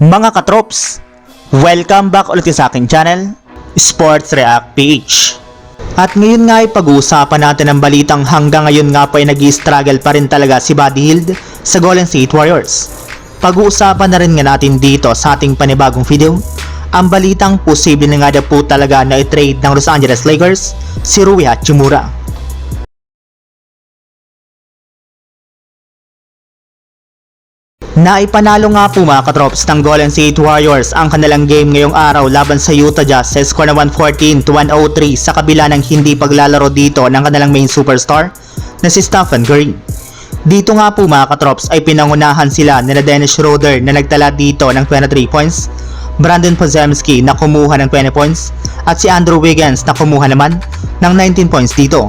Mga katrops, welcome back ulit sa aking channel, Sports React PH. At ngayon nga ay pag-uusapan natin ang balitang hanggang ngayon nga po ay nag-i-struggle pa rin talaga si Buddy Hield sa Golden State Warriors. Pag-uusapan na rin nga natin dito sa ating panibagong video, ang balitang posible na nga po talaga na i-trade ng Los Angeles Lakers si Rui Hachimura. Naipanalo nga po mga katrops ng Golden State Warriors ang kanilang game ngayong araw laban sa Utah Jazz sa score na 114-103 sa kabila ng hindi paglalaro dito ng kanilang main superstar na si Stephen Curry. Dito nga po mga katrops ay pinangunahan sila ni Dennis Schroeder na nagtala dito ng 23 points, Brandon Podziemski na kumuha ng 20 points at si Andrew Wiggins na kumuha naman ng 19 points dito.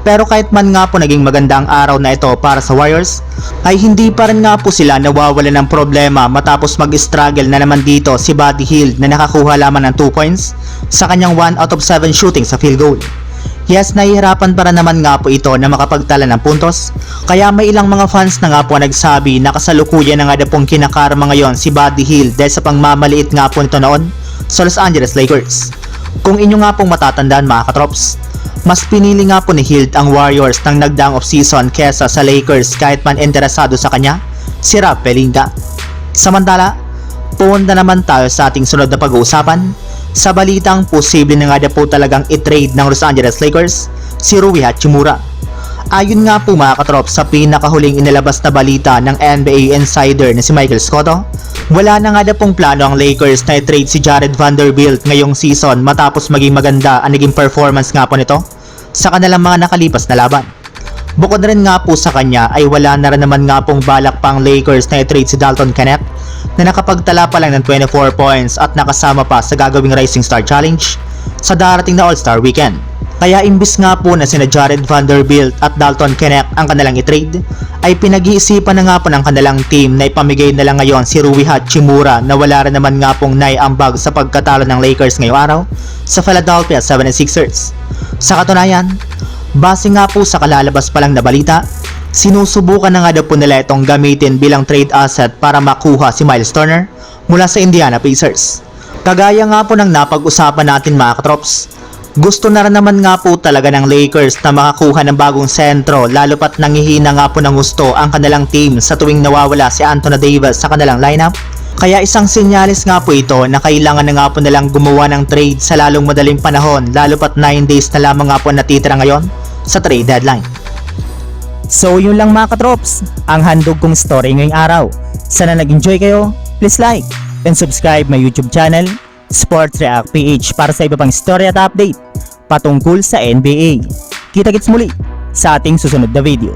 Pero kahit man nga po naging maganda ang araw na ito para sa Warriors, ay hindi pa rin nga po sila nawawala ng problema matapos mag-struggle na naman dito si Buddy Hield na nakakuha lamang ng 2 points sa kanyang 1 out of 7 shooting sa field goal. Yes, nahihirapan para naman nga po ito na makapagtala ng puntos, kaya may ilang mga fans na nga po nagsabi na kasalukuyan na nga pong kinakarma ngayon si Buddy Hield dahil sa pangmamaliit nga po nito noon sa Los Angeles Lakers. Kung inyo nga pong matatandaan mga katrops, mas pinili nga po ni Hield ang Warriors ng nagdaang off-season kesa sa Lakers kahit man interesado sa kanya, si Rob Pelinka. Samantala, punta naman tayo sa ating sunod na pag-uusapan sa balitang posible na nga po talagang i-trade ng Los Angeles Lakers si Rui Hachimura. Ayon nga po mga katrops sa pinakahuling inilabas na balita ng NBA insider na si Michael Scotto, wala na nga pong plano ang Lakers na i-trade si Jared Vanderbilt ngayong season matapos maging maganda ang naging performance nga po nito sa kanilang mga nakalipas na laban. Bukod na rin nga po sa kanya ay wala na rin naman nga pong balak pang Lakers na i-trade si Dalton Knecht na nakapagtala pa lang ng 24 points at nakasama pa sa gagawing Rising Star Challenge sa darating na All-Star Weekend. Kaya imbis nga po na sina Jared Vanderbilt at Dalton Knecht ang kanilang i-trade, ay pinag-iisipan na nga po ng kanilang team na ipamigay na lang ngayon si Rui Hachimura na wala rin naman nga pong naiambag sa pagkatalo ng Lakers ngayong araw sa Philadelphia 76ers. Sa katunayan, base nga po sa kalalabas pa lang na balita, sinusubukan na nga po nila itong gamitin bilang trade asset para makuha si Miles Turner mula sa Indiana Pacers. Kagaya nga po ng napag-usapan natin mga katrops, gusto na rin naman nga po talaga ng Lakers na makakuha ng bagong sentro lalo pat nangihina nga po ng gusto ang kanilang team sa tuwing nawawala si Anthony Davis sa kanilang lineup. Kaya isang senyalis nga po ito na kailangan na nga po nilang gumawa ng trade sa lalong madaling panahon lalo pat 9 days na lamang nga po natitira ngayon sa trade deadline. So yun lang mga katrops, ang handog kong story ngayong araw. Sana nag-enjoy kayo, please like and subscribe my YouTube channel, Sports React PH para sa iba pang story at update patungkol sa NBA. Kita-kits muli sa ating susunod na video.